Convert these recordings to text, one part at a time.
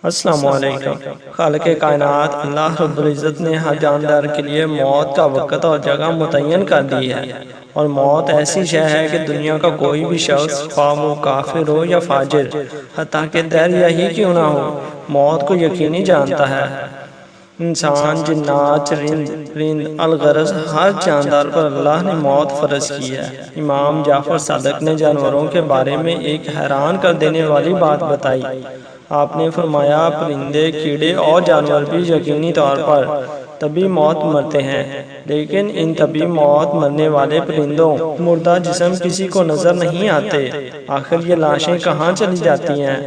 السلام علیکم۔ خالق کائنات اللہ رب العزت نے ہر جاندار کے لیے موت کا وقت اور جگہ متعین کر دی ہے، اور موت ایسی شے ہے کہ دنیا کا کوئی بھی شخص خواہ وہ کافر ہو یا فاجر، حتیٰ کہ دہریہ ہی کیوں نہ ہو، موت کو یقینی جانتا ہے۔ انسان، جنات، چرند، پرند، الغرض ہر جاندار پر اللہ نے موت فرض کی ہے۔ امام جعفر صادق نے جانوروں کے بارے میں ایک حیران کر دینے والی بات بتائی۔ آپ نے فرمایا، پرندے، کیڑے اور جانور بھی یقینی طور پر طبی موت مرتے ہیں، لیکن ان طبی موت مرنے والے پرندوں مردہ جسم کسی کو نظر نہیں آتے۔ آخر یہ لاشیں کہاں چلی جاتی ہیں؟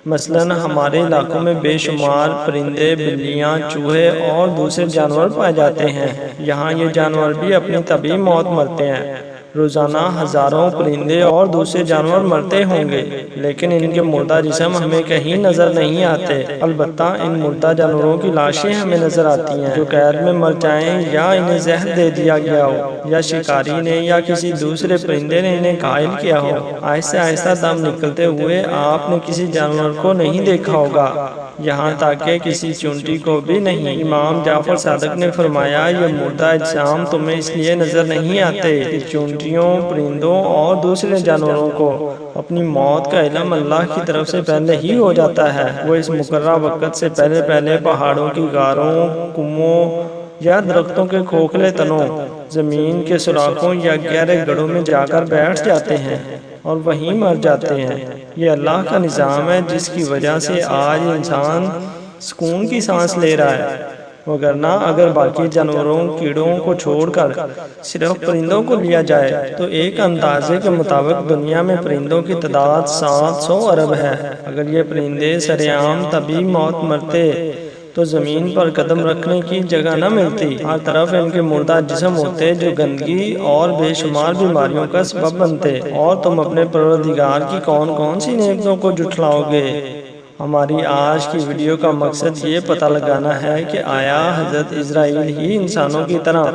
مثلاً ہمارے علاقوں میں بے شمار پرندے، بلیاں، چوہے اور دوسرے جانور پائے جاتے ہیں۔ یہاں یہ جانور بھی اپنی طبی موت مرتے ہیں۔ روزانہ ہزاروں پرندے اور دوسرے جانور مرتے ہوں گے، لیکن ان کے مردہ جسم ہمیں کہیں نظر نہیں آتے۔ البتہ ان مردہ جانوروں کی لاشیں ہمیں نظر آتی ہیں، جو قید میں مر جائیں یا انہیں زہر دے دیا گیا ہو، یا شکاری نے یا کسی دوسرے پرندے نے انہیں گھائل کیا ہو۔ آہستہ آہستہ دم نکلتے ہوئے آپ نے کسی جانور کو نہیں دیکھا ہوگا، یہاں تک کہ کسی چونٹی کو بھی نہیں۔ امام جعفر صادق نے فرمایا، یہ مردہ اجسام تمہیں اس لیے نظر نہیں آتے کہ چونٹیوں، پرندوں اور دوسرے جانوروں کو اپنی موت کا علم اللہ کی طرف سے پہلے ہی ہو جاتا ہے۔ وہ اس مقررہ وقت سے پہلے پہاڑوں کی غاروں، کنووں یا درختوں کے کھوکھلے تنوں، زمین کے سوراخوں یا گہرے گڑھوں میں جا کر بیٹھ جاتے ہیں اور وہیں مر جاتے ہیں۔ یہ اللہ کا نظام ہے، جس کی وجہ سے آج انسان سکون کی سانس لے رہا ہے، وگرنہ اگر باقی جانوروں، کیڑوں کو چھوڑ کر صرف پرندوں کو لیا جائے تو ایک اندازے کے مطابق دنیا میں پرندوں کی تعداد 700 ارب ہے۔ اگر یہ پرندے سرعام طبی موت مرتے تو زمین پر قدم رکھنے کی جگہ نہ ملتی۔ ہر طرف ان کے مردہ جسم ہوتے جو گندگی اور بے شمار بیماریوں کا سبب بنتے، اور تم اپنے پروردگار کی کون کون سی نعمتوں کو جھٹلاؤ گے۔ ہماری آج کی ویڈیو کا مقصد یہ پتہ لگانا ہے کہ آیا حضرت عزرائیل ہی انسانوں کی طرح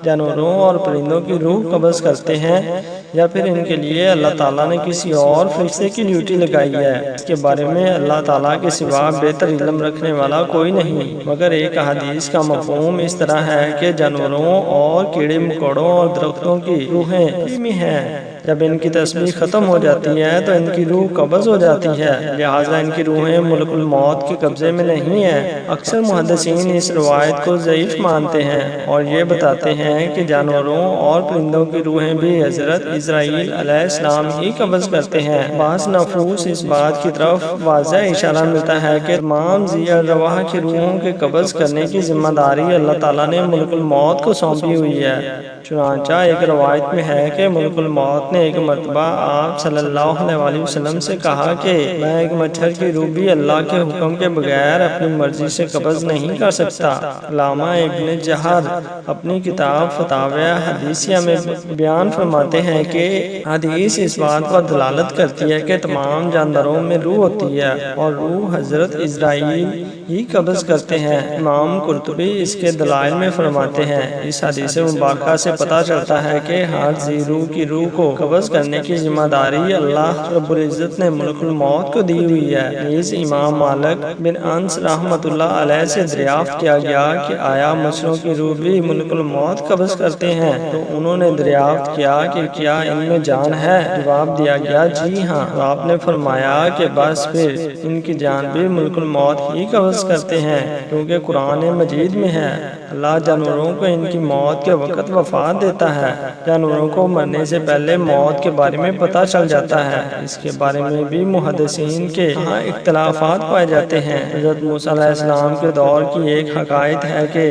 جانوروں اور پرندوں کی روح قبض کرتے ہیں، یا پھر ان کے لیے اللہ تعالیٰ نے کسی اور فرشتے کی ڈیوٹی لگائی ہے؟ اس کے بارے میں اللہ تعالیٰ کے سوا بہتر علم رکھنے والا کوئی نہیں، مگر ایک حدیث کا مفہوم اس طرح ہے کہ جانوروں اور کیڑے مکوڑوں اور درختوں کی روحیں میں ہیں، جب ان کی تسبیح ختم ہو جاتی ہے تو ان کی روح قبض ہو جاتی ہے، لہٰذا ان کی روحیں ملک الموت کے قبضے میں نہیں ہیں۔ اکثر محدثین اس روایت کو ضعیف مانتے ہیں اور یہ بتاتے ہیں کہ جانوروں اور پرندوں کی روحیں بھی حضرت عزرائیل علیہ السلام ہی قبض کرتے ہیں۔ بعض نفوس اس بات کی طرف واضح اشارہ ملتا ہے کہ تمام ذی الارواح کی روحوں کے قبض کرنے کی ذمہ داری اللہ تعالیٰ نے ملک الموت کو سونپی ہوئی ہے۔ چنانچہ ایک روایت میں ہے کہ ملک الموت نے ایک مرتبہ آپ صلی اللہ علیہ وسلم سے کہا کہ میں ایک مچھر کی روح بھی اللہ کے حکم کے بغیر اپنی مرضی سے قبض نہیں کر سکتا۔ علامہ ابن جہر اپنی کتاب فتاوی حدیثیہ میں بیان فرماتے ہیں کہ حدیث اس بات پر دلالت کرتی ہے کہ تمام جانداروں میں روح ہوتی ہے، اور روح حضرت عزرائیل ہی قبض کرتے ہیں۔ امام قرطبی اس کے دلائل میں فرماتے ہیں، اس حدیث مبارکہ سے پتہ چلتا ہے کہ ہر ذی روح کی روح کو قبض کرنے کی ذمہ داری اللہ رب العزت نے ملک الموت کو دی ہوئی ہے۔ نیز امام مالک بن انس رحمۃ اللہ علیہ سے دریافت کیا گیا کہ آیا مچھروں کی روح بھی ملک الموت قبض کرتے ہیں؟ تو انہوں نے دریافت کیا کہ کیا ان میں جان ہے؟ جواب دیا گیا، جی ہاں۔ تو آپ نے فرمایا کہ بس پھر ان کی جان بھی ملک الموت ہی قبض کرتے ہیں، کیونکہ قرآن مجید میں ہے، اللہ جانوروں کو ان کی موت کے وقت وفات دیتا ہے۔ جانوروں کو مرنے سے پہلے موت کے بارے میں پتہ چل جاتا ہے۔ اس کے بارے میں بھی محدثین کے ہاں اختلافات پائے جاتے ہیں۔ حضرت موسیٰ علیہ السلام کے دور کی ایک حکایت ہے کہ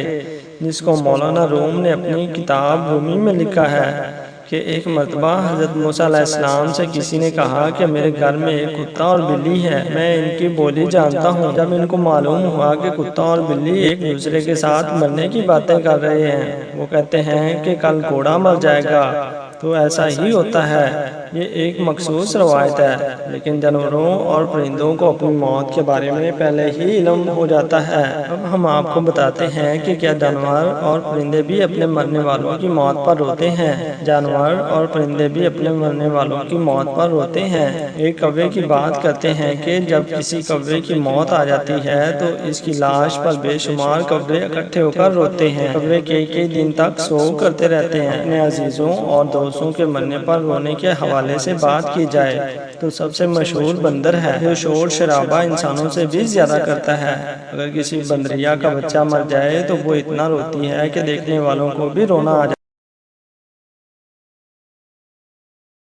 جس کو مولانا روم نے اپنی کتاب رومی میں لکھا ہے کہ ایک مرتبہ حضرت موسیٰ علیہ السلام سے کسی نے کہا کہ میرے گھر میں ایک کتا اور بلی ہے، میں ان کی بولی جانتا ہوں۔ جب ان کو معلوم ہوا کہ کتا اور بلی ایک دوسرے کے ساتھ مرنے کی باتیں کر رہے ہیں، وہ کہتے ہیں کہ کل گھوڑا مر جائے گا، تو ایسا ہی ہوتا ہے۔ یہ ایک مخصوص روایت ہے، لیکن جانوروں اور پرندوں کو اپنی موت کے بارے میں پہلے ہی علم ہو جاتا ہے۔ اب ہم آپ کو بتاتے ہیں کہ کیا جانور اور پرندے بھی اپنے مرنے والوں کی موت پر روتے ہیں؟ جانور اور پرندے بھی اپنے مرنے والوں کی موت پر روتے ہیں۔ ایک کوے کی بات کرتے ہیں کہ جب کسی کوے کی موت آ جاتی ہے تو اس کی لاش پر بے شمار کوے اکٹھے ہو کر روتے ہیں۔ کوے کئی دن تک سوگ کرتے رہتے ہیں۔ اپنے عزیزوں اور دوستوں کے مرنے پر رونے کے حوالے سے بات کی جائے تو سب سے مشہور بندر ہے، جو شور شرابہ انسانوں سے بھی زیادہ کرتا ہے۔ اگر کسی بندریا کا بچہ مر جائے تو وہ اتنا روتی ہے کہ دیکھنے والوں کو بھی رونا آ جائے۔